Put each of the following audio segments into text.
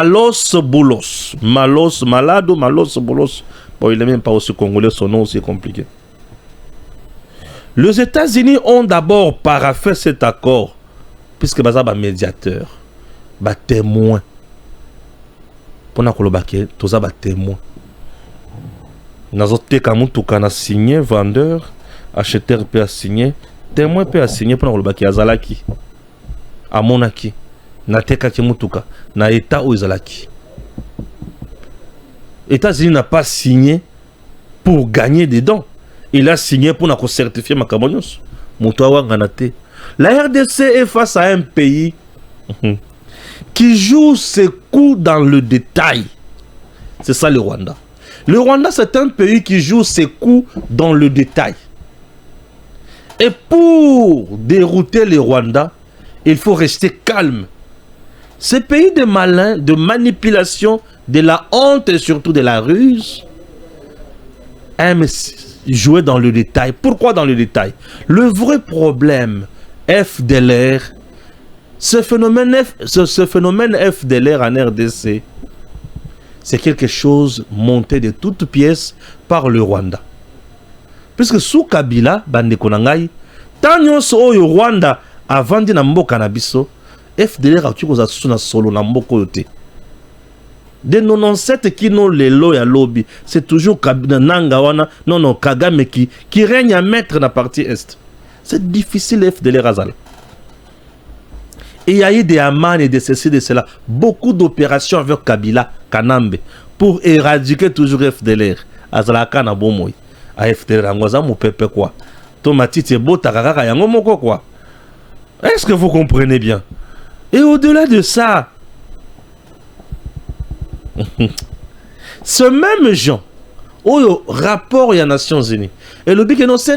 Malos Boulos. Malos, malade, Malos Boulos. Bon, il n'est même pas aussi congolais, son nom aussi compliqué. Les États-Unis ont d'abord paraphé cet accord, puisque Baza ba médiateur, ba témoin. Pour na kolobake, toza ba témoin. Nazote kamutuka na signé, vendeur, acheteur peut signer, témoin peut signer pour na kolobake azalaki. Amonaki, na teka kimutuka, na état ou azalaki. États-Unis n'a pas signé pour gagner des dons. Il a signé pour nous certifier ma Camerounus. La RDC est face à un pays qui joue ses coups dans le détail. C'est ça le Rwanda. Le Rwanda, c'est un pays qui joue ses coups dans le détail. Et pour dérouter le Rwanda, il faut rester calme. Ce pays de malin, de manipulation, de la honte et surtout de la ruse, aime jouer dans le détail. Pourquoi dans le détail? Le vrai problème FDLR, ce phénomène FDLR en RDC, c'est quelque chose monté de toutes pièces par le Rwanda. Puisque sous Kabila, bande konangai, tant so yo Rwanda avant de mboka na biso, FDLR a tué na solo na mboko yote. De 97 qui n'ont les lois à lobby, c'est toujours Nangawana, non, Kagame qui règne à maître dans la partie Est. C'est difficile FDLR Azal. Et il y a eu des Amman et de ceci, de cela. Beaucoup d'opérations avec Kabila, Kanambe, pour éradiquer toujours FDLR. Azalaka na bomoy. A FDLR, Angoza mou pepe quoi. Tomati tebo takakaka yango moko quoi. Est-ce que vous comprenez bien? Et au-delà de ça, ce même Jean, au rapport des Nations Unies, et le but que c'est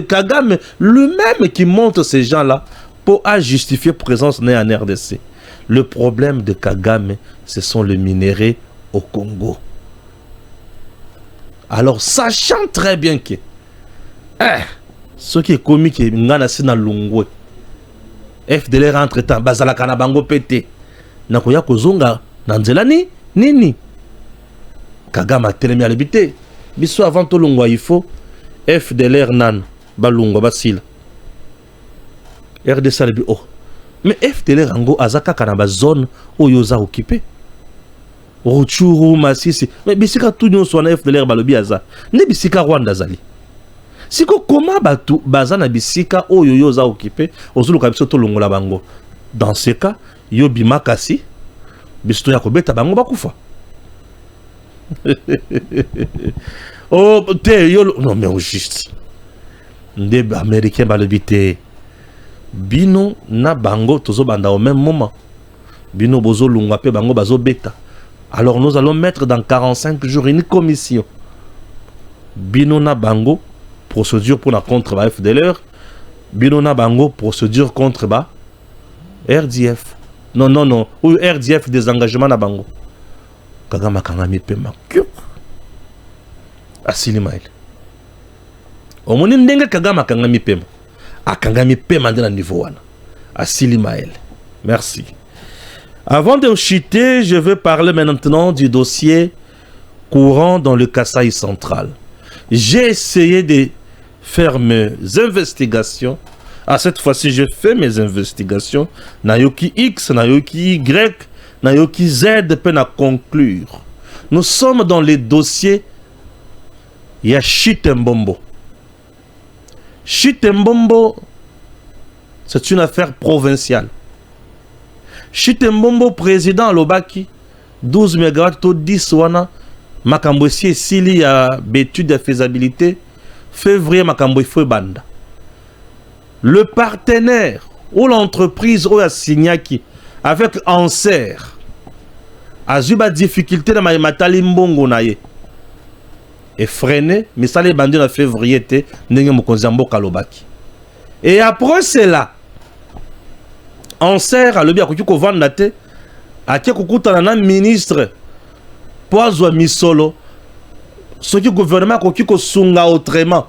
Kagame lui-même qui montre ces gens-là pour justifier présence en RDC. Le problème de Kagame, ce sont les minéraux au Congo. Alors, sachant très bien que ce qui est comique, c'est que dans Lungwe, FDLR entre-temps, Bazala Kanabango pété, Nakoya Kozonga, Nanzelani, Nini. Kagame a tellement habité. Biso avant tout Lungwa, il faut FDLR Nan, Balungwa, Basil. RDC Albi, oh. Mais FDLR Ango, Azaka Kanaba zone où Yosa occupé. Ruchuru, Masisi. Mais Bisika tout nous soit FDLR Balobi Aza. Ne Bisika Rwanda Zali. Siko comment batu bazana Bisika où Yosa occupé, Ozulu Kabiso to Lungola Bango. Dans ce cas, Yobi Makasi. Bisto yakobeta bango bakufa. Oh, non mais au juste. Des Américains balobité. Bino na bango tozo banda au même moment. Bino bozo lungape bango bazo beta. Alors nous allons mettre dans 45 jours une commission. Bino na bango procédure pour la contre ba FDLR. Bino na bango procédure contre ba RDF. Non. Ou RDF des engagements na bango. Kagame kangami pema. Asili mail. Omoni ndenge Kagame kangami pema. Akangami pema de la niveau 1. Asili mail. Merci. Avant de chuter, je vais parler maintenant du dossier courant dans le Kasaï central. J'ai essayé de faire mes investigations. À cette fois-ci, je fais mes investigations. Nayoki X, Nayoki Y, Nayoki Z peine à conclure. Nous sommes dans les dossiers Yachitembombo. Chitembombo, c'est une affaire provinciale. Chitembombo, président Lobaki, 12 MW, 10 wana, Makambouessi Sili a étude de faisabilité, février Makambouessi Banda. Le partenaire ou l'entreprise ou a signé avec Anser a eu des difficultés dans Matali Mbongo naye et freiné, mais ça les bandits en février était n'engé mokonzambo kalobaki. Et après cela, Anser a le bien ko vendre te a ke kukuta na ministre poazwa misolo ce que gouvernement ko sunga autrement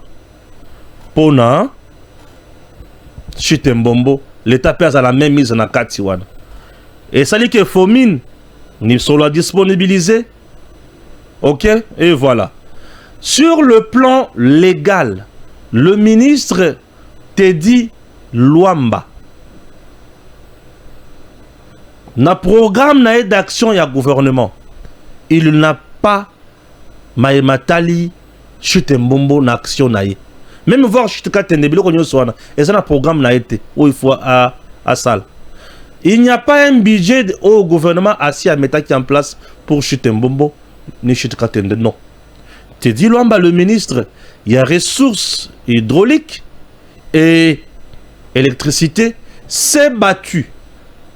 pona Chitembombo, l'État pèse à la même mise en Akatiwana. Et ça dit que Fomine, Nisolo a disponibilisé. Ok, et voilà. Sur le plan légal, le ministre Teddy Luamba, na programme d'action ya gouvernement, il n'a pas Maïmatali chute mbombo na action naïe. Même voir chute katende bilo konyo soana, et ça na programme na été où il faut à salle. Il n'y a pas un budget au gouvernement assis à mettre en place pour chute mbombo ni chute katende, non. Teddy Luamba, le ministre, il y a ressources hydrauliques et électricité, s'est battu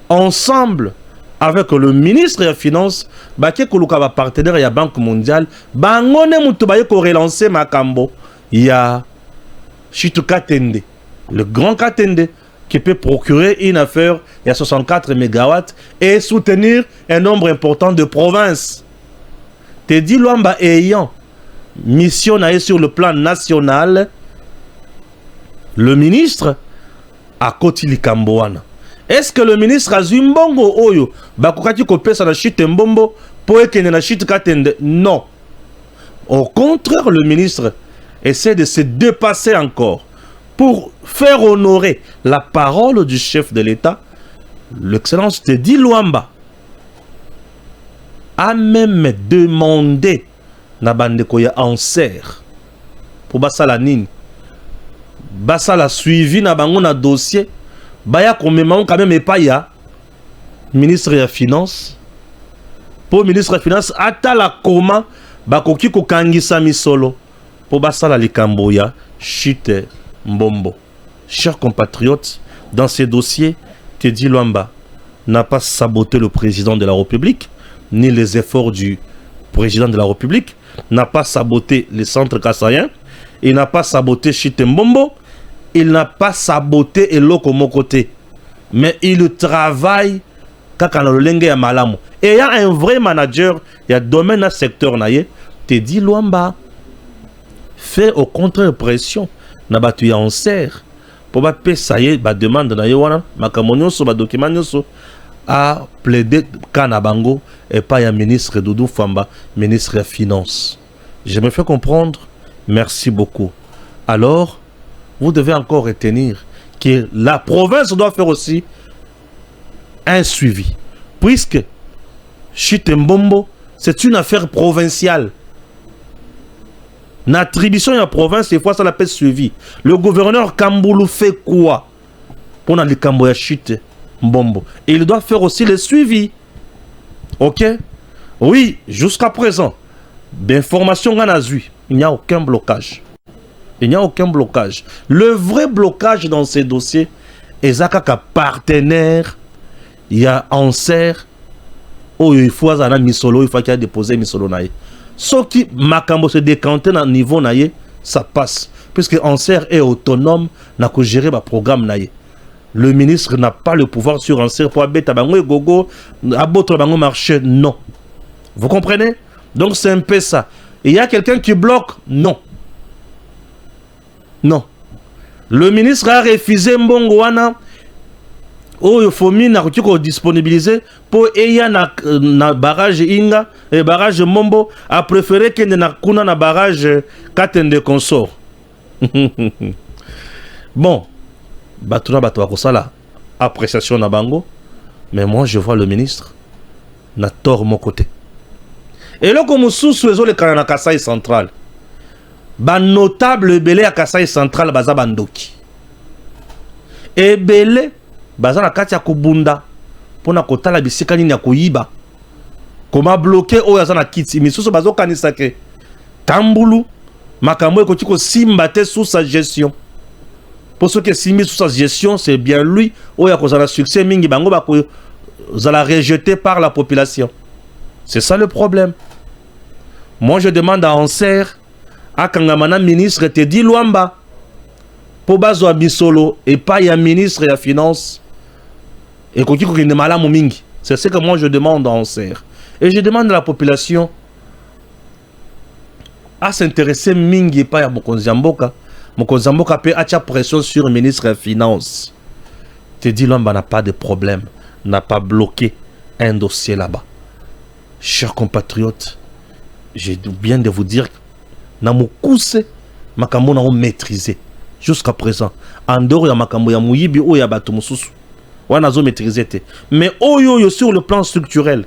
ensemble avec le ministre des Finances, Baké Koluka va partenaire de la Banque mondiale, Bangone Moutobaye ko relancer Makambo, il y a Chitu Katende, le grand Katende, qui peut procurer une affaire, il y a 64 MW, et soutenir un nombre important de provinces. Teddy Luamba ayant mission sur le plan national, le ministre a Kotili Kamboana. Est-ce que le ministre a Zimbongo Oyo Bakukaki Kopesa na chute mbombo pour ekene na chute katende? Non. Au contraire, le ministre essaie de se dépasser encore pour faire honorer la parole du chef de l'État. L'excellence Teddy Luamba a même demandé na bandeko ya Anser pour basala nini basala suivi na bango na dossier baya komema quand même pas ya ministre ya finance pour ministre ya finance atala koma bakoki kokangisa misolo pour basala likambo ya chute mbombo. Chers compatriotes, dans ces dossiers, Teddy Luamba n'a pas saboté le président de la République ni les efforts du président de la République, n'a pas saboté les centres kassaïens, il n'a pas saboté Chute Mbombo, il n'a pas saboté Eloko Mokote, mais il travaille quand le lenge ya malamu. Et il y a un vrai manager, il y a domaine à secteur naye, Teddy Luamba fait au contraire pression na batu ya Anser pour ba pesaye ba demande na yewana makamonyo so ba document so a plaider Kanabango et pas un ministre Doudou Famba, ministre des Finances. Je me fais comprendre. Merci beaucoup. Alors, vous devez encore retenir que la province doit faire aussi un suivi. Puisque Chute Mbombo, c'est une affaire provinciale. L'attribution de la province, des fois, ça l'appelle suivi. Le gouverneur Kamboulou fait quoi pour le Kamboya Chute Mbombo? Et il doit faire aussi le suivi. Ok? Oui, jusqu'à présent, d'informations qu'on a vues, il n'y a aucun blocage. Il n'y a aucun blocage. Le vrai blocage dans ces dossiers est Zakaka partenaire. Il y a Anser. Oh, il faut qu'il Misolo, il faut qu'il y ait déposé Misolo naïe. Sauf que Makambo se décanter dans le niveau naïe, ça passe. Puisque Anser est autonome, n'a que gérer le programme naïe. Le ministre n'a pas le pouvoir sur Anser pour abattre Bango et Gogo, abattre Bango marché, non. Vous comprenez? Donc c'est un peu ça. Il y a quelqu'un qui bloque? Non. Non. Le ministre a refusé Mbongoana. Oh, il faut disponibiliser pour Eya na barrage Inga et barrage Mombo a préféré que na kuna na barrage Katende Consort. Bon, Batuna Batwa Kosala, appréciation na bango, mais moi je vois le ministre na tort mon côté. Et là comme sous le Kanana Kasaï central, ba notable belé à Kasaï central baza bandoki. Et belé baza na kati ya kubunda pona kotala bisika nini ya koyiba. Koma bloqué oyo aza na kiti misusu bazo kanisa ke Tambulu makambo ekoti ko simba te sous sa gestion. Pour ceux qui simbi sous sa gestion, c'est bien lui oyo akozala succès mingi bango bako zala rejeté par la population. C'est ça le problème. Moi je demande à Anser à Kangamana ministre Teddy Luamba pour bazo Misolo et pas ya ministre de la finance. Et c'est ce que moi je demande à Anser. Et je demande à la population à s'intéresser mingi pas à Mokonzamboka. Mokonzamboka peut avoir pression sur le ministre des Finances. Teddy Luamba n'a pas de problème, n'a pas bloqué un dossier là-bas. chers compatriotes, j'ai bien de vous dire, Namokuse, makambo na maîtrisé jusqu'à présent. En dehors ya makambo ya muyibi ou ya bato mususu, wana zo maîtrisé. Mais oyo sur le plan structurel,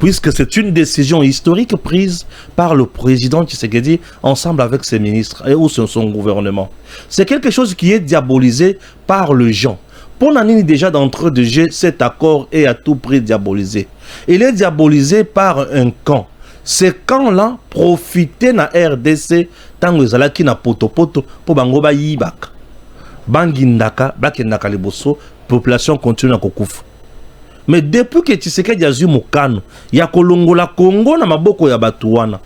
puisque c'est une décision historique prise par le président Tshisekedi ensemble avec ses ministres et ou son gouvernement. C'est quelque chose qui est diabolisé par le gens. Pour Nanini déjà d'entre de jeu, cet accord est à tout prix diabolisé. Il est diabolisé par un camp. Ce camp-là profitait na RDC tant que zalaki na poto pour bango ba yibaka. Bangindaka, bakendaka liboso, population continue à kokufa. Mais depuis que Tshisekedi a eu mokano, ya kolongola Congo na maboko ya batuana.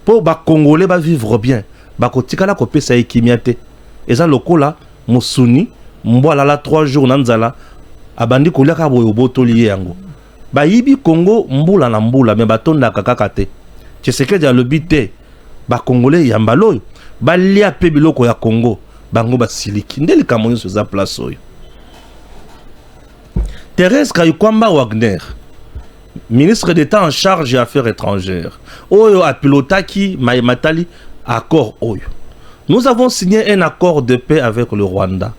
Pour ba Congolais ba vivre bien, ba kotikala kopesa ekimiate. Eza lokola musuni mbwala la 3 jours nanzala abandi kolia boyo botoli yango. Ba yibi Congo mbula na mbula me batonda kaka te. Tshisekedi a lobi te ba Congolais yambaloyo ba lia pe biloko ya Congo bango ba siliki ndeli kamonyo sur za place oyo. Thérèse Kayukwamba Wagner, ministre d'État en charge des affaires étrangères, Oyo a pilotaki Matali accord Oyo. Nous avons signé un accord de paix avec le Rwanda.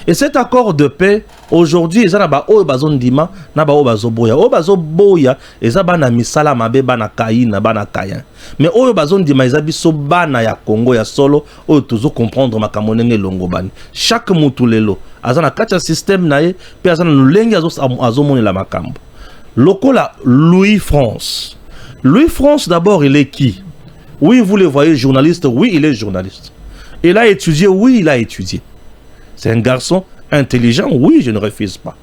Et cet accord de paix, aujourd'hui, ils ont ba Oyo bazondima, na ba Oyo bazoboya. Oyo bazoboya, ils ont bana misala mabe bana kaina bana kayan. Mais Oyo bazondima, ils ont biso bana ya Congo ya solo, Oyo toujours comprendre makamonenge longo bani. Chaque mutulelo. Azana kacha système nae pe azana lulengi azomoni la makambo. Lokola Louis France. Louis France d'abord il est qui? Oui, vous le voyez journaliste, oui, il est journaliste. Il a étudié, oui, il a étudié. C'est un garçon intelligent, oui, je ne refuse pas.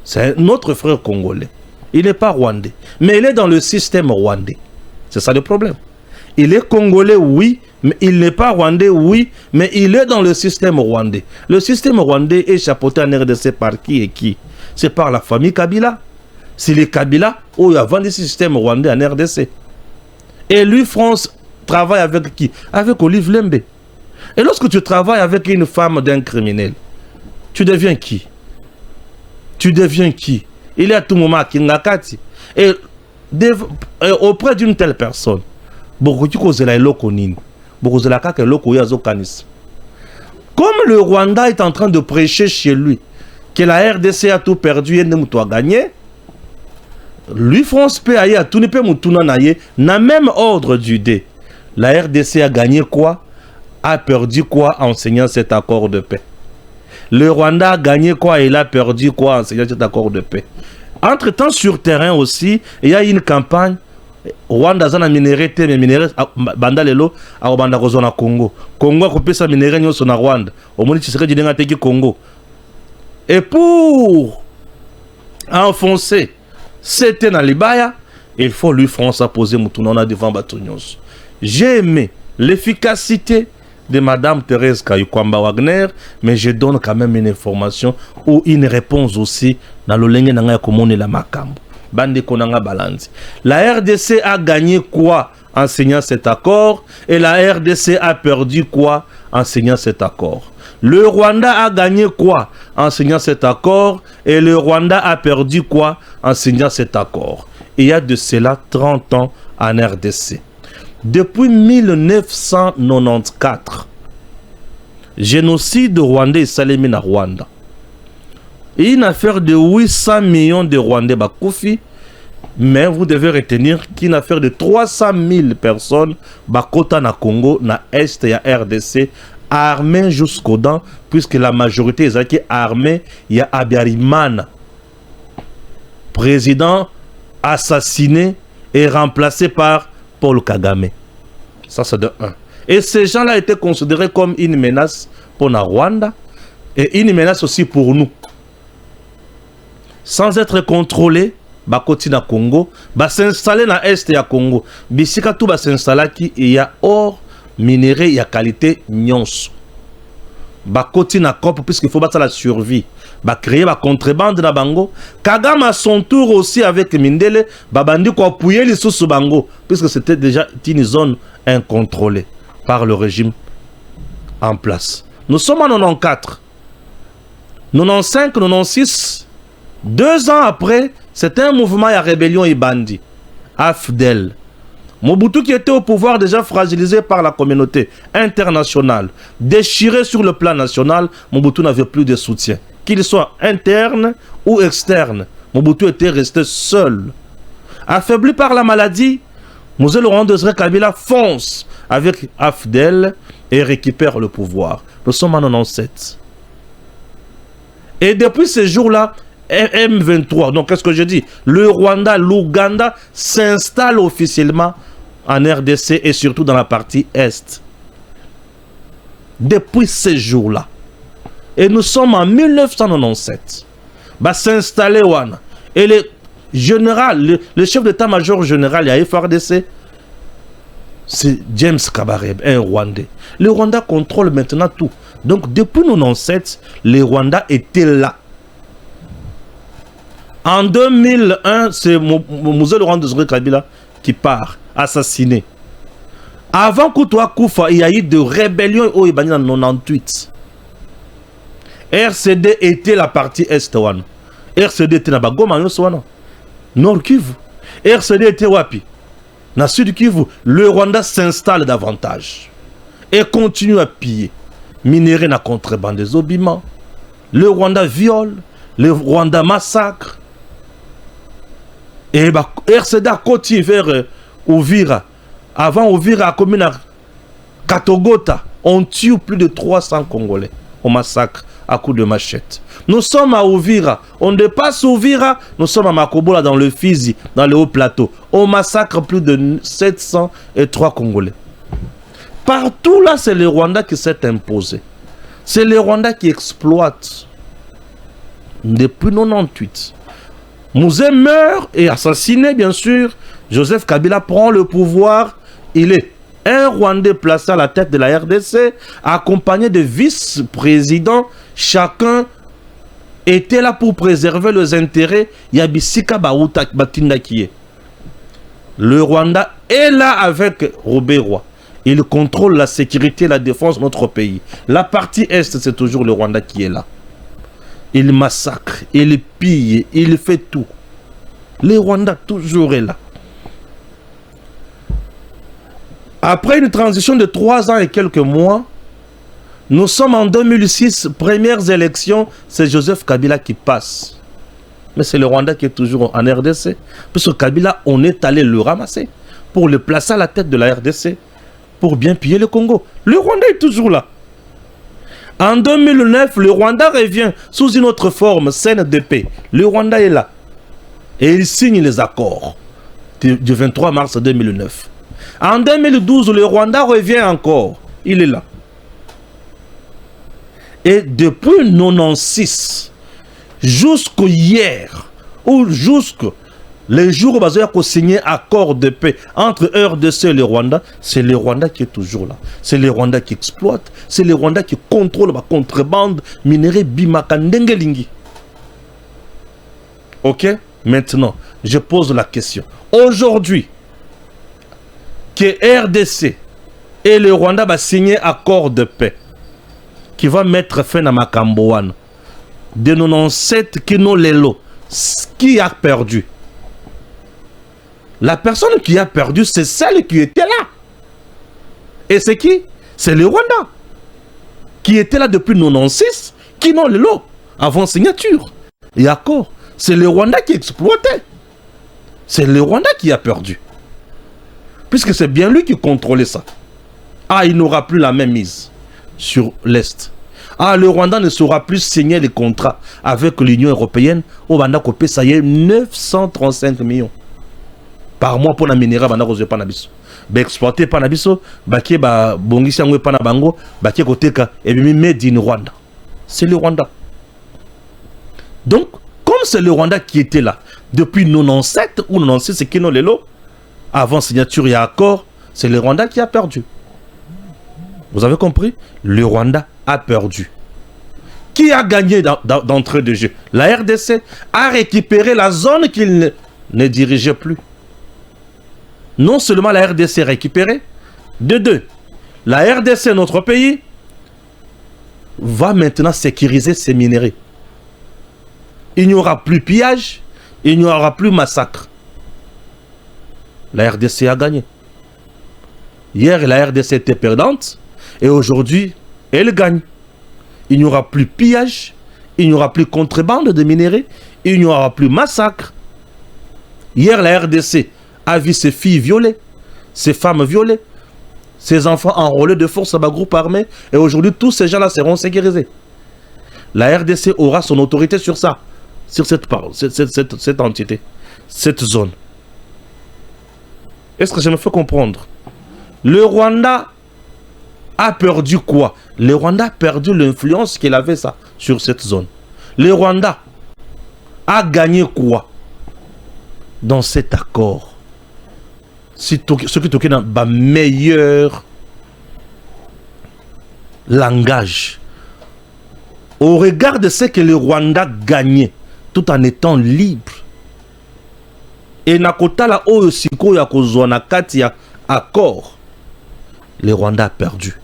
C'est notre frère congolais. Il n'est pas rwandais, mais il est dans le système rwandais. C'est ça le problème. Il est congolais, oui, mais il n'est pas rwandais, oui, mais il est dans le système rwandais. Le système rwandais est chapeauté en RDC par qui et qui? C'est par la famille Kabila. C'est les Kabila où il y a vendu ce système rwandais en RDC. Et lui, France, travaille avec qui? Avec Olive Lembe. Et lorsque tu travailles avec une femme d'un criminel, tu deviens qui? Tu deviens qui? Il est à tout moment à Kingakati. Et auprès d'une telle personne, comme le Rwanda est en train de prêcher chez lui que la RDC a tout perdu et ne a gagné, lui France peut aller à tout ne peut n'a même ordre du dé. La RDC a gagné quoi? A perdu quoi en signant cet accord de paix? Le Rwanda a gagné quoi et il a perdu quoi en signant cet accord de paix? Entre-temps, sur terrain aussi, il y a une campagne. Rwanda zana minéré te mais minéré banda lelo a banda kozona Congo. Congo a coupé sa minéré nyoso na Rwanda. Au moins tu serais du denga teki Congo. Et pour enfoncer c'était dans libaya, il faut lui France à poser moutounona devant Batounyos. J'ai aimé l'efficacité de Madame Thérèse Kayukwamba Wagner, mais je donne quand même une information ou une réponse aussi dans le lengue nanga komone la makambo. Bande konanga balance. La RDC a gagné quoi en signant cet accord et la RDC a perdu quoi en signant cet accord? Le Rwanda a gagné quoi en signant cet accord et le Rwanda a perdu quoi en signant cet accord? Il y a de cela 30 ans en RDC. Depuis 1994, génocide rwandais et salémine à Rwanda. Et une affaire de 800 millions de Rwandais bakoufi, mais vous devez retenir qu'une affaire de 300 000 personnes bakota na Congo, na Est et à RDC, armés jusqu'aux dents, puisque la majorité est armée, il y a Abiyarimana, président assassiné et remplacé par Paul Kagame. Ça, c'est de 1. Et ces gens-là étaient considérés comme une menace pour la Rwanda et une menace aussi pour nous. Sans être contrôlés, bakoti na Congo, ba s'installer na Est ya Congo. Bisika tout ba s'installer qui il y a or minéré, il y a qualité nyonso. Bakoti na COP puisqu'il faut battre la survie. Ba créer ba contrebande na bango. Kagame à son tour aussi avec Mindele, ba bandi ko appuyer les sous bango puisque c'était déjà une zone incontrôlée par le régime en place. Nous sommes en 94. 95, 96. 2 ans après, C'était un mouvement à rébellion et bandit. AFDEL. Mobutu qui était au pouvoir déjà fragilisé par la communauté internationale, déchiré sur le plan national, Mobutu n'avait plus de soutien. Qu'il soit interne ou externe, Mobutu était resté seul. Affaibli par la maladie, Moselle Laurent Désiré Kabila fonce avec AFDEL et récupère le pouvoir. Nous sommes en 97. Et depuis ce jour-là, M23, donc qu'est-ce que je dis? Le Rwanda, l'Ouganda s'installe officiellement en RDC et surtout dans la partie Est. Depuis ce jour-là. Et nous sommes en 1997. Bah s'installer Wana. Et le général, le chef d'état-major général à FRDC, c'est James Kabarebe, un Rwandais. Le Rwanda contrôle maintenant tout. Donc depuis 1997, les Rwandais étaient là. En 2001, c'est Moselle Laurent Désiré Kabila qui part, assassiné. Avant Koutoua Koufa, il y a eu de rébellions au Ibani en 98. RCD était la partie Est. RCD était na Bagoma, Nord Kivu. RCD était Wapi. Dans Sud Kivu, le Rwanda s'installe davantage et continue à piller. Minerai na contrebande des obiments. Le Rwanda viole, le Rwanda massacre. Et bah, RCD a continué vers Uvira. Avant Uvira, à commune à Katogota, on tue plus de 300 Congolais au massacre à coups de machette. Nous sommes à Uvira. On dépasse Uvira. Nous sommes à Makobola dans le Fizi, dans le haut plateau. On massacre plus de 703 Congolais. Partout là, c'est le Rwanda qui s'est imposé. C'est le Rwanda qui exploite. Depuis 1998. Mouzé meurt et assassiné, bien sûr. Joseph Kabila prend le pouvoir. Il est un Rwandais placé à la tête de la RDC, accompagné de vice-présidents. Chacun était là pour préserver les intérêts. Yabisika Baouta Batindakie. Le Rwanda est là avec Robert Roy. Il contrôle la sécurité et la défense de notre pays. La partie Est, c'est toujours le Rwanda qui est là. Il massacre, il pille, il fait tout. Le Rwanda toujours est là. Après une transition de 3 ans et quelques mois, nous sommes en 2006, premières élections, c'est Joseph Kabila qui passe. Mais c'est le Rwanda qui est toujours en RDC. Parce que Kabila, on est allé le ramasser pour le placer à la tête de la RDC, pour bien piller le Congo. Le Rwanda est toujours là. En 2009, le Rwanda revient sous une autre forme, CNDP. Le Rwanda est là. Et il signe les accords du 23 mars 2009. En 2012, le Rwanda revient encore. Il est là. Et depuis 1996, jusqu'au hier, ou jusqu'au les jours où il a signé accord de paix entre RDC et le Rwanda, c'est le Rwanda qui est toujours là. C'est le Rwanda qui exploite, c'est le Rwanda qui contrôle la contrebande minérale Bimakandengelingi. Ok? Maintenant, je pose la question. Aujourd'hui, que RDC et le Rwanda va signer accord de paix qui va mettre fin à Makamboan de 97 Kino Lelo, qui a perdu? La personne qui a perdu, c'est celle qui était là. Et c'est qui? C'est le Rwanda. Qui était là depuis 1996, qui n'ont le lot, avant signature. Et accord. C'est le Rwanda qui exploitait. C'est le Rwanda qui a perdu. Puisque c'est bien lui qui contrôlait ça. Ah, il n'aura plus la même mise sur l'Est. Ah, le Rwanda ne saura plus signer les contrats avec l'Union européenne. Au Rwanda, ça y est, 935 millions. Par mois pour la minéra banda ko pas nabiso ba exploiter pas nabiso ba ki ba bongisi ngwe pas na bango ba ki koteka et bien made in Rwanda. C'est le Rwanda. Donc comme c'est le Rwanda qui était là depuis 97 ou 96, c'est Kino Lelo avant signature et accord, c'est le Rwanda qui a perdu. Vous avez compris? Le Rwanda a perdu. Qui a gagné d'entrée de jeu? La RDC a récupéré la zone qu'il ne dirigeait plus. Non seulement la RDC est récupérée, de deux, la RDC, notre pays, va maintenant sécuriser ses minéraux. Il n'y aura plus pillage, il n'y aura plus massacre. La RDC a gagné. Hier, la RDC était perdante et aujourd'hui, elle gagne. Il n'y aura plus pillage, il n'y aura plus contrebande de minerais, il n'y aura plus massacre. Hier, la RDC a vu ses filles violées, ses femmes violées, ses enfants enrôlés de force à bas groupe armé, et aujourd'hui, tous ces gens-là seront sécurisés. La RDC aura son autorité sur ça, sur cette entité, cette zone. Est-ce que je me fais comprendre? Le Rwanda a perdu quoi? Le Rwanda a perdu l'influence qu'il avait ça, sur cette zone. Le Rwanda a gagné quoi dans cet accord? Ce qui toque dans le meilleur langage. Au regard de ce que le Rwanda gagnait, tout en étant libre. Et nakota la oyosiko ya kozwa na kati ya accord, le Rwanda a perdu.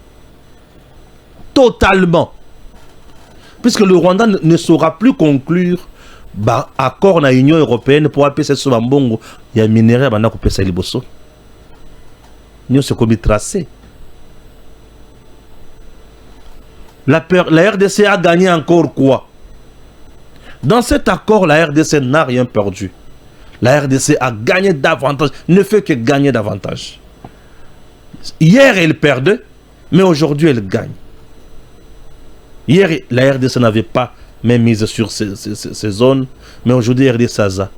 Totalement. Puisque le Rwanda ne saura plus conclure accord na Union européenne pour appeler ce Bambongo. Il y a minerai bana ko pesa liboso. Nous se comme tracé. La RDC a gagné encore quoi? Dans cet accord, la RDC n'a rien perdu. La RDC a gagné davantage, ne fait que gagner davantage. Hier, elle perdait, mais aujourd'hui, elle gagne. Hier, la RDC n'avait pas même mise sur ces zones, mais aujourd'hui, la RDC a.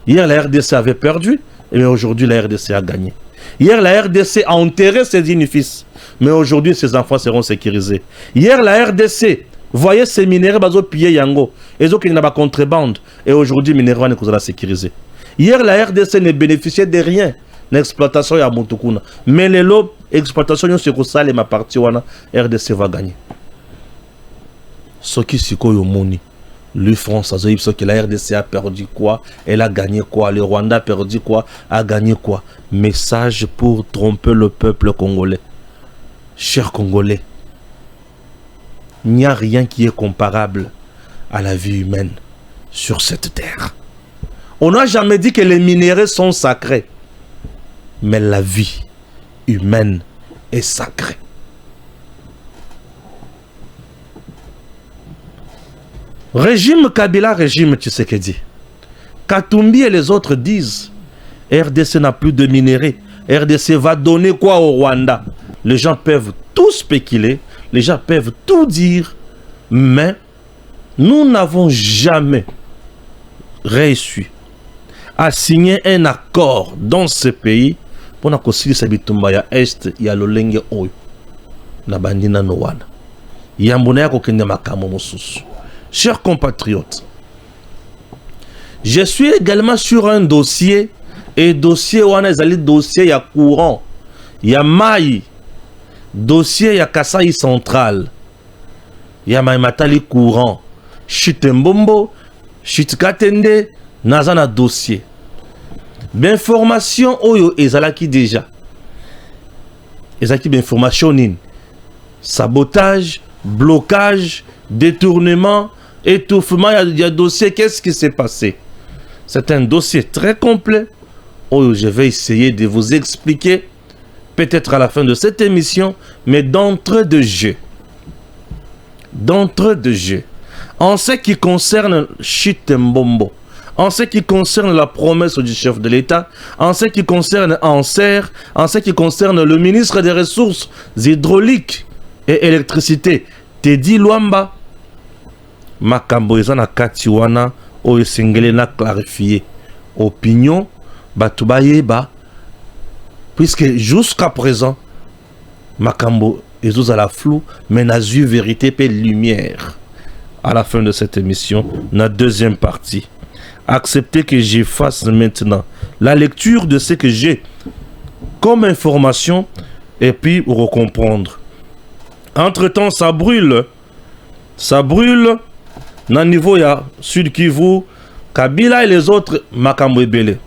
Hier, la RDC avait perdu, mais aujourd'hui, la RDC a gagné. Hier, la RDC a enterré ses dignes-fils, mais aujourd'hui, ses enfants seront sécurisés. Hier, la RDC voyait ses minéraux bazo piller yango, et donc il n'y a pas contrebande, et aujourd'hui, les minéraux ne sécurisés. Hier, la RDC ne bénéficiait de rien. L'exploitation ya Montukuna. Mais les lots, exploitation yo seko sale ma partie wana, RDC va gagner. Ce qui siko yo moni. Le France a dit que la RDC a perdu quoi, elle a gagné quoi, le Rwanda a perdu quoi, a gagné quoi. Message pour tromper le peuple congolais. Chers Congolais, il n'y a rien qui est comparable à la vie humaine sur cette terre. On n'a jamais dit que les minéraux sont sacrés. Mais la vie humaine est sacrée. Régime Kabila, régime Tshisekedi. Katumbi et les autres disent RDC n'a plus de minerais. RDC va donner quoi au Rwanda? Les gens peuvent tout spéculer, les gens peuvent tout dire, mais nous n'avons jamais réussi à signer un accord dans ce pays pour na kosili sabitumba ya est ya lolenge oyo na bandina no wana yambona ya kokende makambo mosusu. Chers compatriotes, je suis également sur un dossier, et dossier wana ezali dossier ya courant ya mai, dossier ya Kasai central ya mai matali courant Chitembombo Chitkatende nazana dossier d'information oyo ezalaki déjà ezalaki d'information nini, sabotage, blocage, détournement, étouffement. Il y a dossier. Qu'est-ce qui s'est passé? C'est un dossier très complet oyo je vais essayer de vous expliquer peut-être à la fin de cette émission, mais d'entrée de jeu, en ce qui concerne Chitembombo, en ce qui concerne la promesse du chef de l'État, en ce qui concerne Anser, en ce qui concerne le ministre des Ressources hydrauliques et électricité, Teddy Luamba, makambo eza na kati wana oyo singele na clarifier opinion batubayeba, puisque jusqu'à présent makambo ezoza la flou, mais na zu vérité pe lumière. À la fin de cette émission, la deuxième partie. Acceptez que j'efface maintenant la lecture de ce que j'ai comme information et puis recomprendre. Entre-temps, ça brûle. Ça brûle dans le niveau ya Sud Kivu, Kabila et les autres makambo ebele.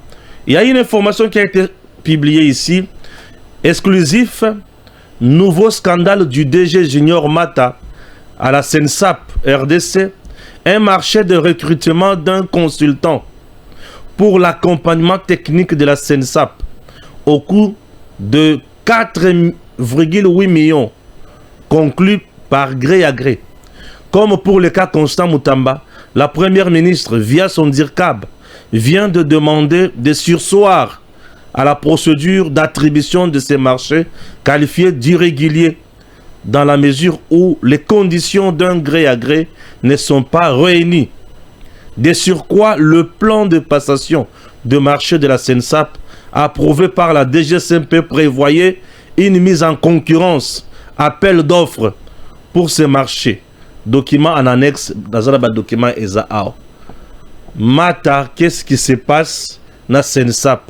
Il y a une information qui a été publiée ici, exclusif, nouveau scandale du DG Junior Mata à la SENSAP RDC, un marché de recrutement d'un consultant pour l'accompagnement technique de la SENSAP au coût de 4,8 millions conclus par gré à gré. Comme pour le cas Constant Moutamba, la première ministre, via son DIRCAB, vient de demander de surseoir à la procédure d'attribution de ces marchés qualifiés d'irréguliers dans la mesure où les conditions d'un gré à gré ne sont pas réunies. De surcroît, le plan de passation de marché de la SENSAP approuvé par la DGCMP prévoyait une mise en concurrence, appel d'offres pour ces marchés. Document en annexe, dans un document ESAAO. Mata, qu'est-ce qui se passe dans la SENSAP?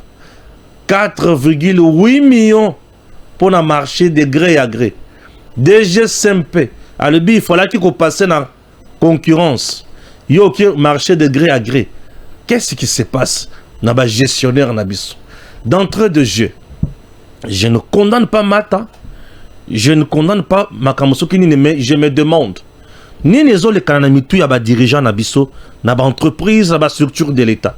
4,8 millions pour le marché de gré à gré. DGCMP, il fallait qu'il passe dans la concurrence. Il y a un marché de gré à gré. Qu'est-ce qui se passe dans le gestionnaire Nabiso? D'entrée de jeu, je ne condamne pas Mata, je ne condamne pas Makamosoki, mais je me demande, ni les autres canamitou ya ba dirigeant Nabiso, na ba entreprise, na ba structure de l'État.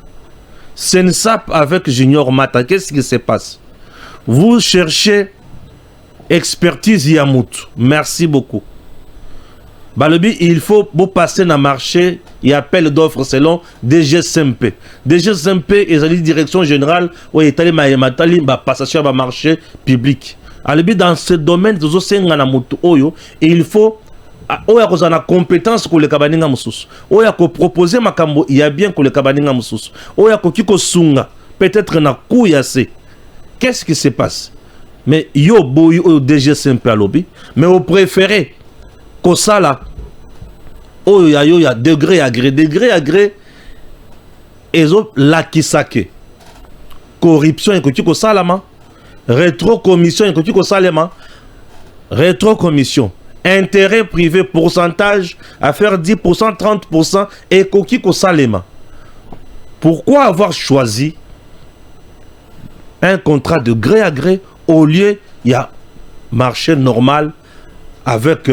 SENSAP avec Junior Mata, qu'est-ce qui se passe? Vous cherchez expertise Yamout. Merci beaucoup. Balobi, il faut passer dans le marché et appel d'offres selon DGCMP. DGCMP est la direction générale où il y a une passation dans le marché public. Balobi, dans ce domaine, il faut la compétence pour les kabaninga mususu. Il faut proposer makambo, il y a bien pour les kabaninga mususu. Il faut sunga peut-être na kouyase. Qu'est-ce qui se passe? Mais yo boy au DGCMP à lobby, mais au préféré que ça là, oh y a degré à gré, et zo la kisake, corruption et que ça là, rétrocommission et que ça là, rétrocommission, intérêt privé, pourcentage à faire 10%, 30% et que ça là. Pourquoi avoir choisi un contrat de gré à gré au lieu il y a marché normal avec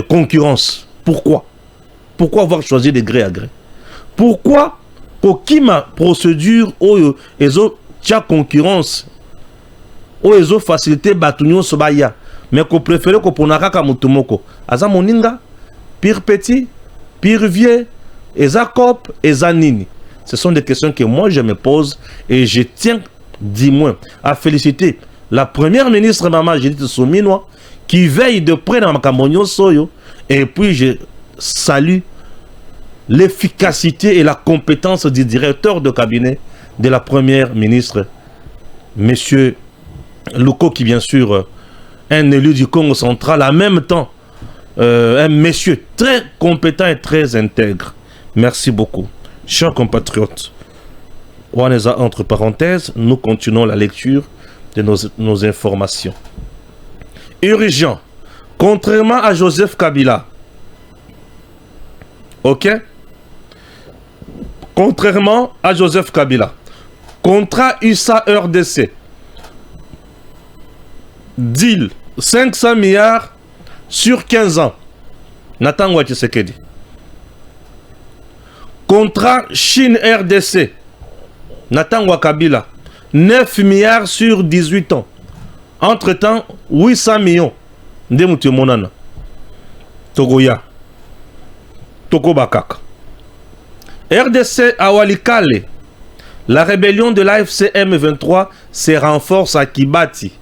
concurrence? Pourquoi avoir choisi de gré à gré? Pourquoi aucune procédure où ils ont concurrence, où ils ont facilité Batunion Sobaya, mais qu'on préfère qu'on ponaka kamutumoko aza moninga pire petit pire vieux ezakop ezanini? Ce sont des questions que moi je me pose et je tiens dis-moi à féliciter la première ministre Maman Judith Suminwa qui veille de près dans Makamonyo Soyo, et puis je salue l'efficacité et la compétence du directeur de cabinet de la première ministre, monsieur Luko, qui bien sûr un élu du Congo central, en même temps un monsieur très compétent et très intègre. Merci beaucoup. Chers compatriotes, entre parenthèses, nous continuons la lecture de nos informations. Urgent, contrairement à Joseph Kabila, ok? Contrairement à Joseph Kabila, contrat USA RDC, deal 500 milliards sur 15 ans. Nathan Ouattisekedi. Contrat Chine RDC, Nathan Ouakabila, 9 milliards sur 18 ans. Entre-temps, 800 millions de Mouti Monana. Togoya. Toko Bakak. RDC à Walikale. La rébellion de l'AFC M23 se renforce à Kibati.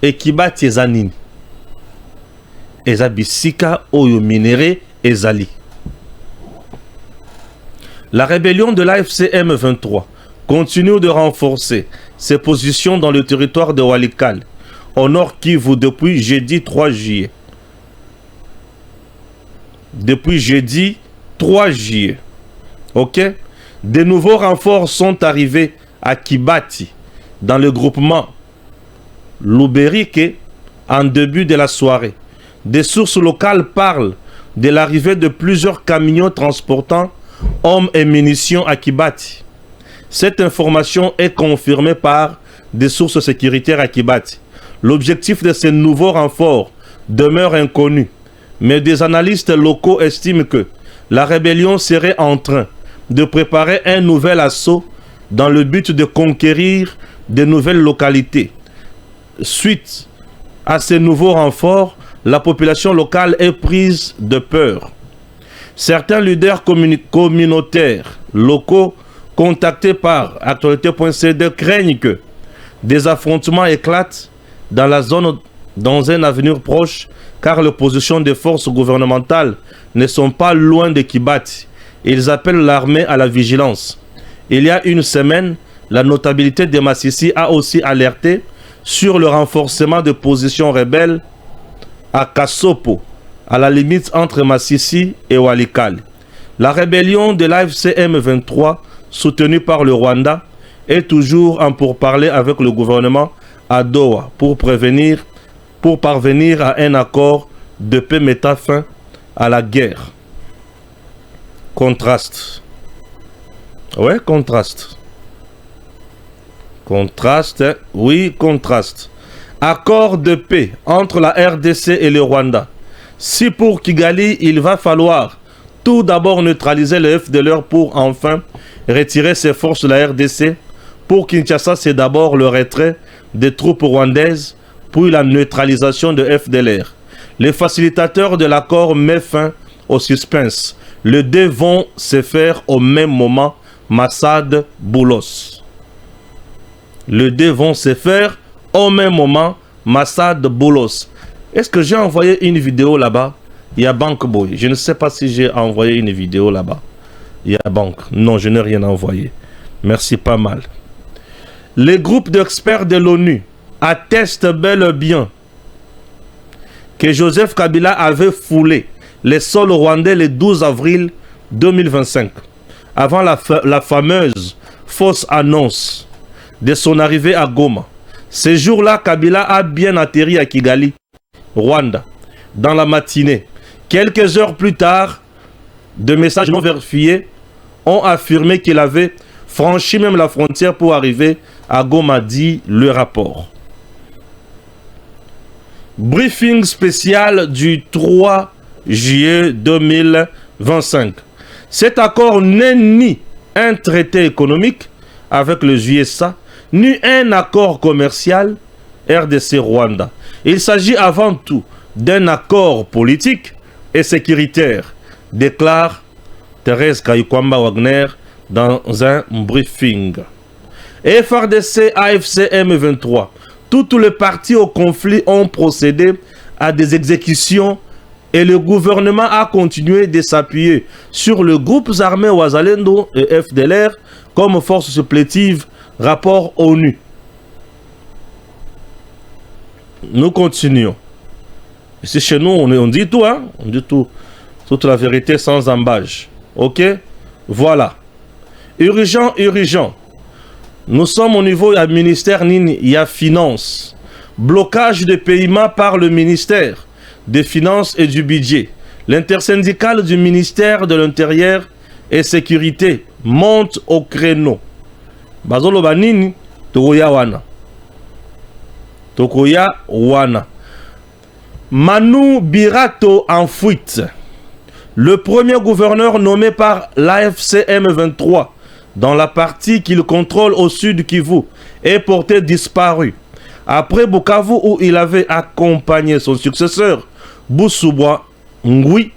Et Kibati Ezanini. Ezabisika Oyo Minéré Ezali. La rébellion de l'AFC M23 continue de renforcer ses positions dans le territoire de Walikale, au nord Kivu, depuis jeudi 3 juillet. Depuis jeudi 3 juillet. Ok? De nouveaux renforts sont arrivés à Kibati, dans le groupement Luberike, en début de la soirée. Des sources locales parlent de l'arrivée de plusieurs camions transportant hommes et munitions à Kibati. Cette information est confirmée par des sources sécuritaires à Kibati. L'objectif de ces nouveaux renforts demeure inconnu, mais des analystes locaux estiment que la rébellion serait en train de préparer un nouvel assaut dans le but de conquérir de nouvelles localités. Suite à ces nouveaux renforts, la population locale est prise de peur. Certains leaders communautaires locaux contactés par Actualité.cd craignent que des affrontements éclatent dans la zone dans un avenir proche, car les positions des forces gouvernementales ne sont pas loin de Kibati. Ils appellent l'armée à la vigilance. Il y a une semaine, la notabilité de Massissi a aussi alerté sur le renforcement de positions rebelles à Kassopo, à la limite entre Massissi et Walikale. La rébellion de l'AFC M23, soutenue par le Rwanda, est toujours en pourparlers avec le gouvernement à Doha pour parvenir à un accord de paix mettant fin à la guerre. Contraste. Ouais, contraste. Contraste, oui, contraste. Accord de paix entre la RDC et le Rwanda. Si pour Kigali, il va falloir tout d'abord neutraliser le FDLR pour enfin retirer ses forces de la RDC. Pour Kinshasa, c'est d'abord le retrait des troupes rwandaises, puis la neutralisation de FDLR. Les facilitateurs de l'accord mettent fin au suspense. Les deux vont se faire au même moment. Massad Boulos. Les deux vont se faire au même moment. Massad Boulos. Est-ce que j'ai envoyé une vidéo là-bas? Il y a Bank Boy. Je ne sais pas si j'ai envoyé une vidéo là-bas. Il y a Bank. Non, je n'ai rien envoyé. Merci pas mal. Les groupes d'experts de l'ONU attestent bel et bien que Joseph Kabila avait foulé les sols rwandais le 12 avril 2025, avant la fameuse fausse annonce de son arrivée à Goma. Ce jour-là, Kabila a bien atterri à Kigali, Rwanda, dans la matinée. Quelques heures plus tard, des messages non vérifiés ont affirmé qu'il avait franchi même la frontière pour arriver à Goma, dit le rapport. Briefing spécial du 3 juillet 2025. Cet accord n'est ni un traité économique avec les USA, ni un accord commercial RDC-Rwanda. Il s'agit avant tout d'un accord politique et sécuritaire, déclare Thérèse Kayukwamba Wagner dans un briefing. FRDC, AFC, M23, tous les partis au conflit ont procédé à des exécutions et le gouvernement a continué de s'appuyer sur les groupes armés Wazalendo et FDLR comme force supplétive, rapport ONU. Nous continuons. Ici chez nous, on dit tout, hein? On dit tout. Toute la vérité sans embâche. Ok? Voilà. Urgent, urgent. Nous sommes au niveau du ministère Nini, il y a finance. Blocage de paiements par le ministère des Finances et du Budget. L'intersyndicale du ministère de l'Intérieur et Sécurité monte au créneau. Bazolo Banini, Tokoya Wana. Tokoya Wana. Manu Birato en fuite. Le premier gouverneur nommé par l'AFC M23 dans la partie qu'il contrôle au sud Kivu est porté disparu. Après Bukavu où il avait accompagné son successeur Boussoubwa Ngui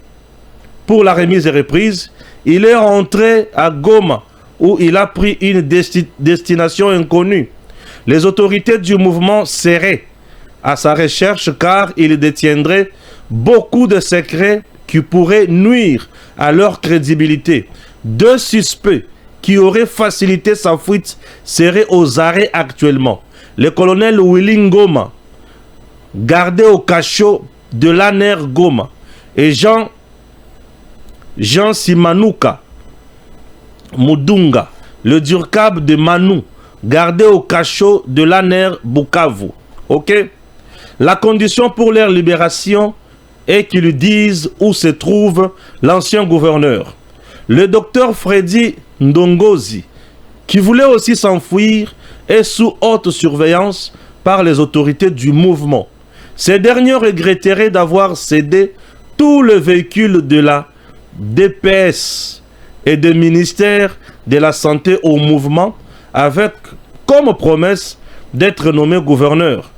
pour la remise et reprise, il est rentré à Goma où il a pris une destination inconnue. Les autorités du mouvement seraient à sa recherche car il détiendrait beaucoup de secrets qui pourraient nuire à leur crédibilité. Deux suspects qui auraient facilité sa fuite seraient aux arrêts actuellement. Le colonel Willy Ngoma, gardé au cachot de l'ANER Goma, et Jean Simanouka Mudunga, le Durkab de Manu, gardé au cachot de l'ANER Bukavu. Ok? La condition pour leur libération est qu'ils disent où se trouve l'ancien gouverneur. Le docteur Freddy Ndongozi, qui voulait aussi s'enfuir, est sous haute surveillance par les autorités du mouvement. Ces derniers regretteraient d'avoir cédé tous les véhicules de la DPS et des ministères de la Santé au mouvement avec comme promesse d'être nommé gouverneur.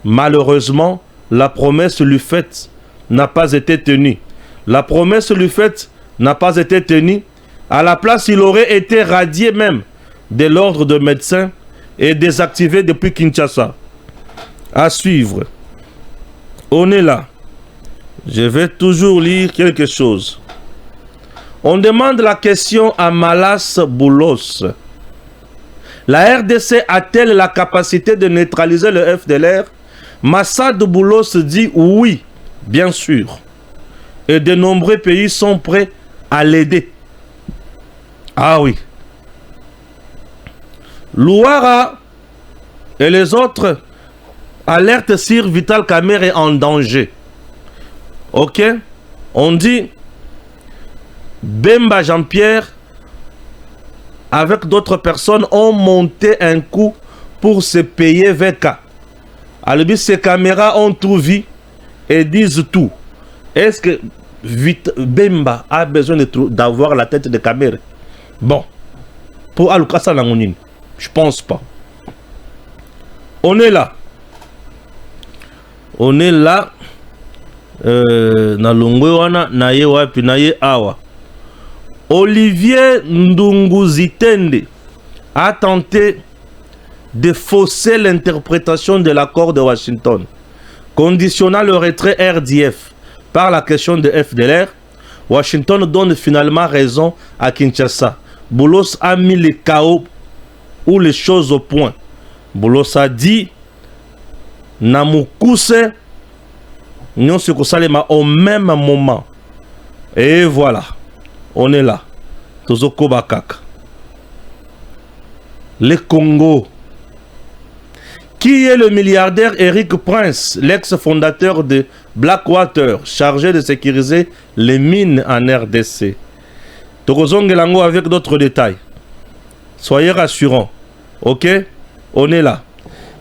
Malheureusement, la promesse lui faite n'a pas été tenue. La promesse lui faite n'a pas été tenue. À la place, il aurait été radié même de l'ordre de médecins et désactivé depuis Kinshasa. À suivre. On est là. Je vais toujours lire quelque chose. On demande la question à Malas Boulos. La RDC a-t-elle la capacité de neutraliser le FDLR? Massad Boulos dit oui, bien sûr. Et de nombreux pays sont prêts à l'aider. Ah oui. Louara et les autres alertent sur Vital Kamerhe en danger. Ok? On dit Bemba Jean-Pierre avec d'autres personnes ont monté un coup pour se payer VK. Alors, ces caméras ont tout vu et disent tout. Est-ce que Bemba a besoin d'avoir la tête de Kamerhe? Bon, pour Alukasa Langonine, je pense pas. On est là. On est là. Na Longwewana, na ye wapi, na ye awa. Olivier Ndunguzitende a tenté de fausser l'interprétation de l'accord de Washington, conditionnant le retrait RDF par la question de FDLR. Washington donne finalement raison à Kinshasa. Boulos a mis le chaos ou les choses au point. Boulos a dit Namukuse Nyon Sekosalema au même moment. Et voilà. On est là. Tozoko Bakak. Le Congo. Qui est le milliardaire Eric Prince, l'ex-fondateur de Blackwater, chargé de sécuriser les mines en RDC? Tokozongelango avec d'autres détails. Soyez rassurants. Ok? On est là.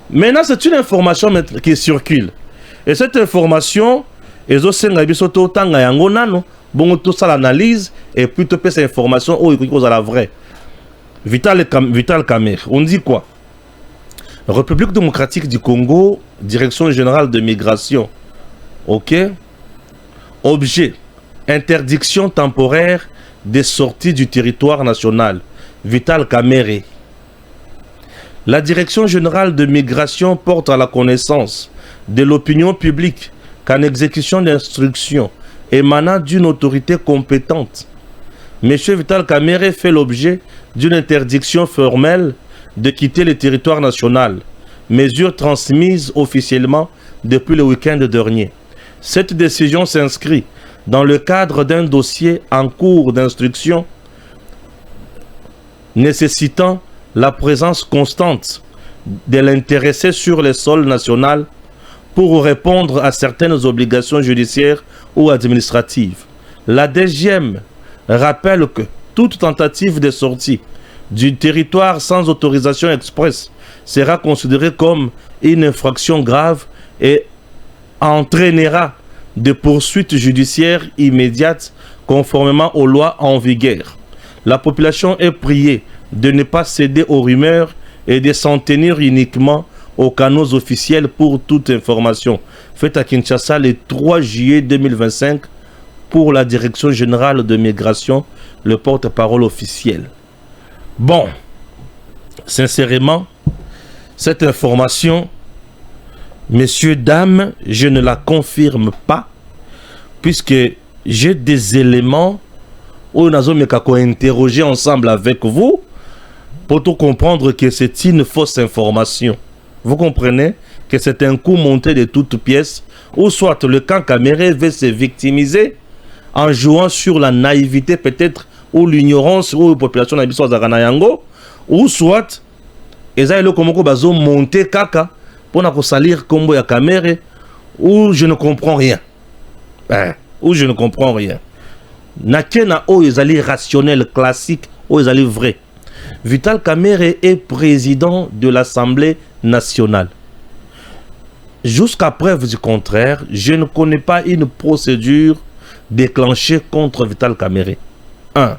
Maintenant, c'est une information qui circule. Et cette information, tout ça l'analyse et puis tu peux cette information où il y a la vraie. Vital Kamerhe, on dit quoi? République démocratique du Congo, Direction générale de migration. Ok? Objet, interdiction temporaire des sorties du territoire national. Vital Kamerhe. La Direction générale de migration porte à la connaissance de l'opinion publique qu'en exécution d'instructions émanant d'une autorité compétente, M. Vital Kamerhe fait l'objet d'une interdiction formelle de quitter le territoire national, mesure transmise officiellement depuis le week-end dernier. Cette décision s'inscrit dans le cadre d'un dossier en cours d'instruction nécessitant la présence constante de l'intéressé sur le sol national pour répondre à certaines obligations judiciaires ou administratives. La DGM rappelle que toute tentative de sortie du territoire sans autorisation expresse sera considérée comme une infraction grave et entraînera des poursuites judiciaires immédiates conformément aux lois en vigueur. La population est priée de ne pas céder aux rumeurs et de s'en tenir uniquement aux canaux officiels pour toute information. Faite à Kinshasa le 3 juillet 2025 pour la Direction générale de migration, le porte-parole officiel. Bon, sincèrement, cette information, messieurs, dames, je ne la confirme pas, puisque j'ai des éléments où nous avons interrogé ensemble avec vous pour tout comprendre que c'est une fausse information. Vous comprenez que c'est un coup monté de toutes pièces, ou soit le camp Kamerhe veut se victimiser en jouant sur la naïveté peut-être, ou l'ignorance, ou la population d'Abisso Zaganayango, ou soit, ils ont monté kaka pour salir Kombo ya Kamerhe, ou je ne comprends rien. Ou je ne comprends rien. Nakena o ils allaient rationnel, classique, ou ils allaient vrai. Vital Kamerhe est président de l'Assemblée nationale. Jusqu'à preuve du contraire, je ne connais pas une procédure déclenchée contre Vital Kamerhe. 1.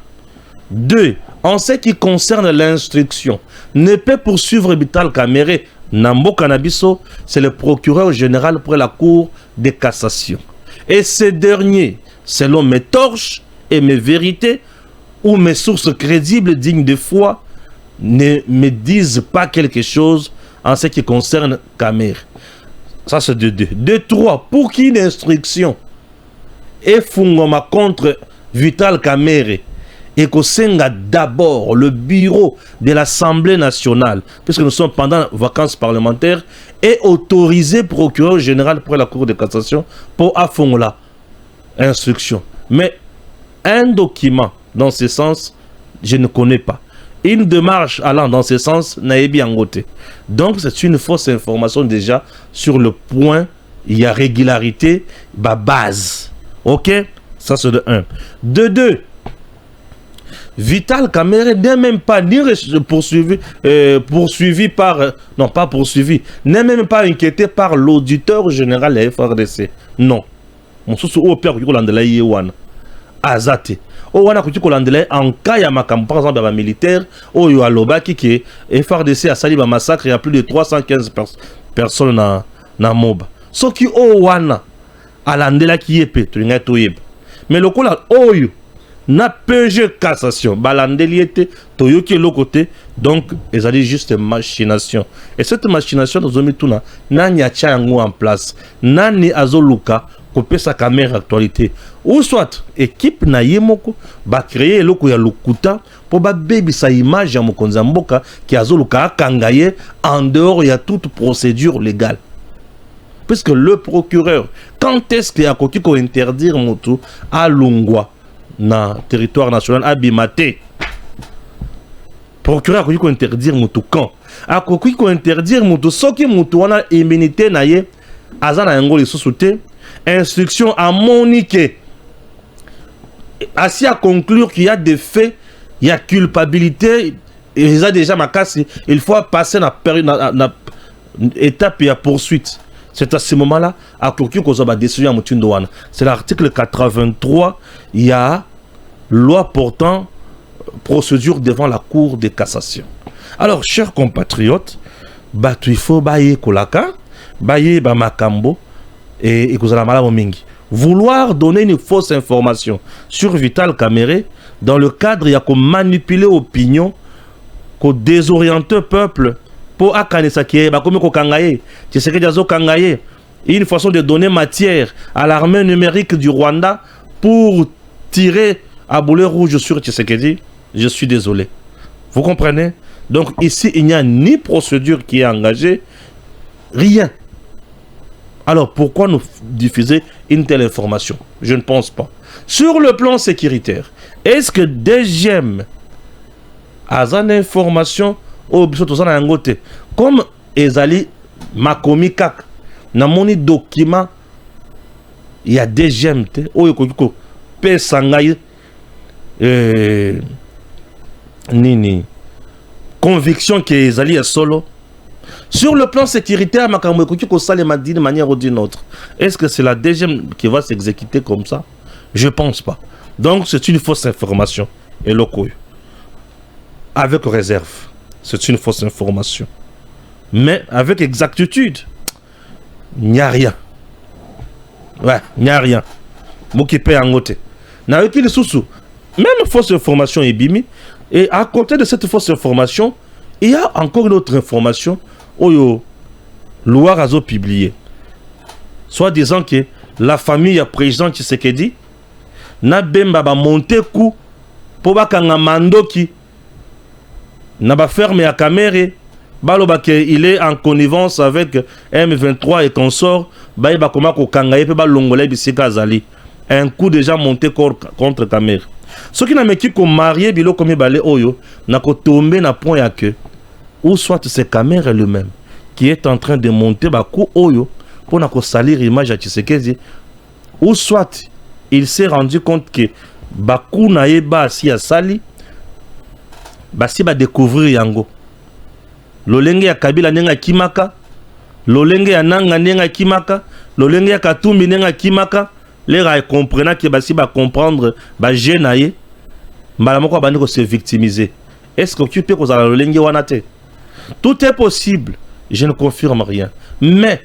2. En ce qui concerne l'instruction, ne peut poursuivre Vital Kamerhe Nambo Kanabiso, c'est le procureur général pour la Cour de cassation. Et ce dernier, selon mes torches et mes vérités, ou mes sources crédibles dignes de foi, ne me disent pas quelque chose en ce qui concerne Kamerhe. Ça c'est de 2. De 3. Pour qu'une instruction est fungoma contre Vital Kamerhe, et qu'on senga d'abord le bureau de l'Assemblée nationale, puisque nous sommes pendant les vacances parlementaires, et autorisé procureur général pour la Cour de cassation pour affonler l'instruction. Mais un document dans ce sens, je ne connais pas. Une démarche allant dans ce sens n'a bien goûté. Donc c'est une fausse information déjà sur le point, il y a régularité, base. Ok? Ça c'est de 1. De 2. Vital Kamerhe n'est même pas ni poursuivi par... non, pas poursuivi. N'est même pas inquiété par l'auditeur général de la FRDC. Non. Mon sous au père qui landela yewana. Azate. O wana kuti ko landela en cas ya makam par exemple ba militaire o yo alobaki ke FRDC a sali ba massacre, il y a plus de 315 personnes na moba. Soki o wana alandela ki yepe to nga to yeba. Mais le kola oyo na PG cassation balandeli était toyoki le côté, donc ils allaient juste machination, et cette machination nous ont mis tout nani a yango en place, nani azoluka couper sa caméra actualité, ou soit équipe na yemoko ba créer loko ya lukuta pour ba baby sa image ya mokonza mboka qui azoluka akangaye en dehors il y a toute procédure légale. Puisque le procureur, quand est-ce qu'il y a koki ko interdire motu à Lungwa na territoire national abimate, procureur a interdire mutu quand a ko interdire mutu soki mutu wana immunité na ye azana yango lisusu te, instruction à monique assis à conclure qu'il y a des faits, il y a culpabilité, ils ont déjà ma casse, il faut passer na période na étape et à poursuite. C'est à ce moment-là, à Koki Kozoba décision à Mutundouane. C'est l'article 83, il y a loi portant procédure devant la Cour de cassation. Alors, chers compatriotes, il faut bailler Kolaka, bailler Bamakambo et Kozala Mingi. Vouloir donner une fausse information sur Vital Kamerhe, dans le cadre, il y a qu'on manipuler l'opinion, qu'on désoriente le peuple. Pour Akanesaki, comme Kokangaye, tu sais que Jazo Kangaye, une façon de donner matière à l'armée numérique du Rwanda pour tirer à boulet rouge sur Tshisekedi, je suis désolé. Vous comprenez? Donc ici, il n'y a ni procédure qui est engagée, rien. Alors pourquoi nous diffuser une telle information? Je ne pense pas. Sur le plan sécuritaire, est-ce que DGM a une information comme Ezali Makomi Kak na moni document, il y a des GMT o yoko pe sangai nini conviction que Ezali est solo. Sur le plan sécuritaire, Makambo ko salema d'une manière ou d'une autre. Est-ce que c'est la DGM qui va s'exécuter comme ça? Je pense pas. Donc c'est une fausse information et loko avec réserve. C'est une fausse information. Mais avec exactitude, il n'y a rien. Ouais, il n'y a rien. M'occuper en côté. N'a aucune sous. Même fausse information est bimi. Et à côté de cette fausse information, il y a encore une autre information. Oyo, loi Razo publié. Soit disant que la famille a président Tshisekedi n'a bemba ba monter coup pour bakanga mandoki. Naba ferme à Kamerhe, il est en connivence avec M23 et consorts, un coup déjà monté contre Kamerhe. Ce qui n'a pas été marié, bilo comme balé oyo, n'a pas tombé na point à que, ou soit c'est Kamerhe lui-même qui est en train de monter bakou oyo pour n'a pas salir l'image à Tshisekedi, ou soit il s'est rendu compte que bakou naeba si a sali. Basi ba découvrir yango lolenge ya Kabila nenga kimaka, lolenge ya Nanga nenga kimaka, lolenge ya Katumbi nenga kimaka, les ra comprendre que basi ba comprendre ba jenaye Malamoko Baniko se victimiser. Est-ce que tu peux causer la lenge wanate? Tout est possible. Je ne confirme rien. Mais,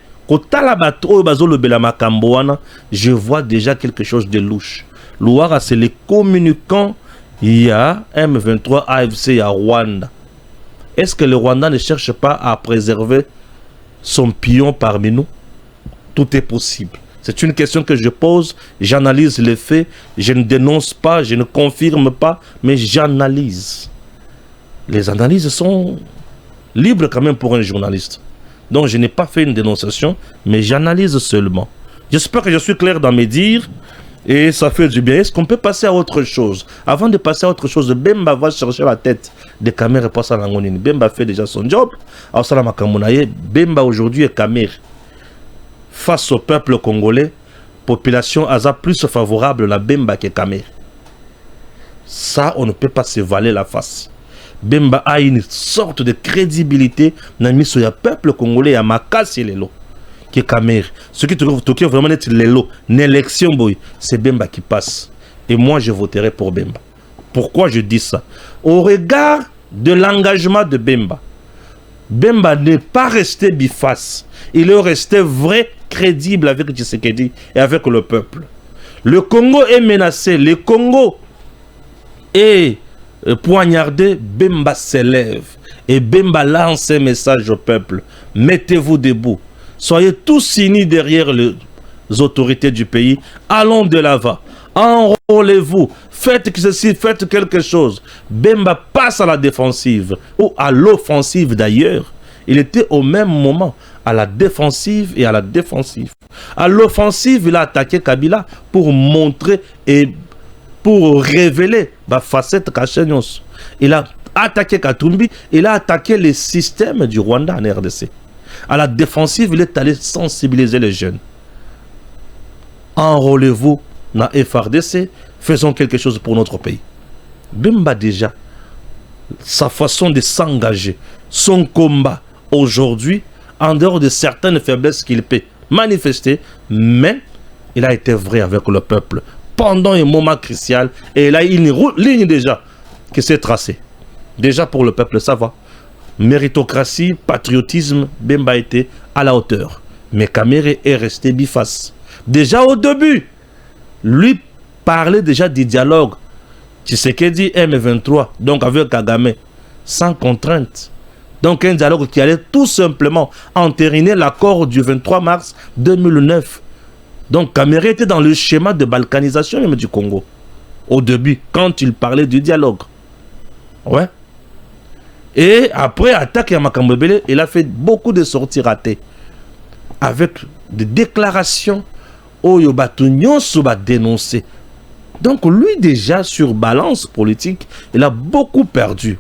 je vois déjà quelque chose de louche. Louara, c'est les communicants. Il y a M23 AFC à Rwanda. Est-ce que le Rwanda ne cherche pas à préserver son pion parmi nous? Tout est possible. C'est une question que je pose. J'analyse les faits. Je ne dénonce pas, je ne confirme pas, mais j'analyse. Les analyses sont libres quand même pour un journaliste. Donc je n'ai pas fait une dénonciation, mais j'analyse seulement. J'espère que je suis clair dans mes dires et ça fait du bien. Est-ce qu'on peut passer à autre chose? Avant de passer à autre chose, Bemba va chercher la tête des caméras et passe à l'angonine. Bemba fait déjà son job. Alors ça, Bemba aujourd'hui est caméra. Face au peuple congolais, population Aza plus favorable à la Bemba que caméra. Ça, on ne peut pas se valer la face. Bemba a une sorte de crédibilité dans le peuple congolais à Makasi Lelo qui est Kamer. Ce qui te vraiment être Lelo, une élection boy, c'est Bemba qui passe. Et moi je voterai pour Bemba. Pourquoi je dis ça? Au regard de l'engagement de Bemba, Bemba n'est pas resté biface. Il est resté vrai, crédible avec Tshisekedi et avec le peuple. Le Congo est menacé. Le Congo est poignardé. Bemba s'élève. Et Bemba lance un message au peuple. Mettez-vous debout. Soyez tous unis derrière les autorités du pays. Allons de l'avant. Enrôlez-vous. Faites ceci, faites quelque chose. Bemba passe à la défensive. Ou à l'offensive d'ailleurs. Il était au même moment à la défensive et à la défensive. À l'offensive, il a attaqué Kabila pour montrer et pour révéler la facette cachée. Il a attaqué Katumbi, il a attaqué les systèmes du Rwanda en RDC. À la défensive, il est allé sensibiliser les jeunes. Enrôlez-vous dans FRDC, faisons quelque chose pour notre pays. Bemba déjà, sa façon de s'engager, son combat aujourd'hui, en dehors de certaines faiblesses qu'il peut manifester, mais il a été vrai avec le peuple pendant un moment crucial et il a une ligne déjà qui s'est tracée. Déjà pour le peuple, ça va. Méritocratie, patriotisme, Bemba était à la hauteur. Mais Kamere est resté biface. Déjà au début, lui parlait déjà du dialogue. Tshisekedi M23, donc avec Kagame, sans contrainte. Donc un dialogue qui allait tout simplement entériner l'accord du 23 mars 2009. Donc Kamere était dans le schéma de balkanisation même du Congo. Au début, quand il parlait du dialogue. Ouais. Et après, attaque à Makambebele, il a fait beaucoup de sorties ratées. Avec des déclarations où Yobatunyon va dénoncer. Donc lui déjà, sur balance politique, il a beaucoup perdu.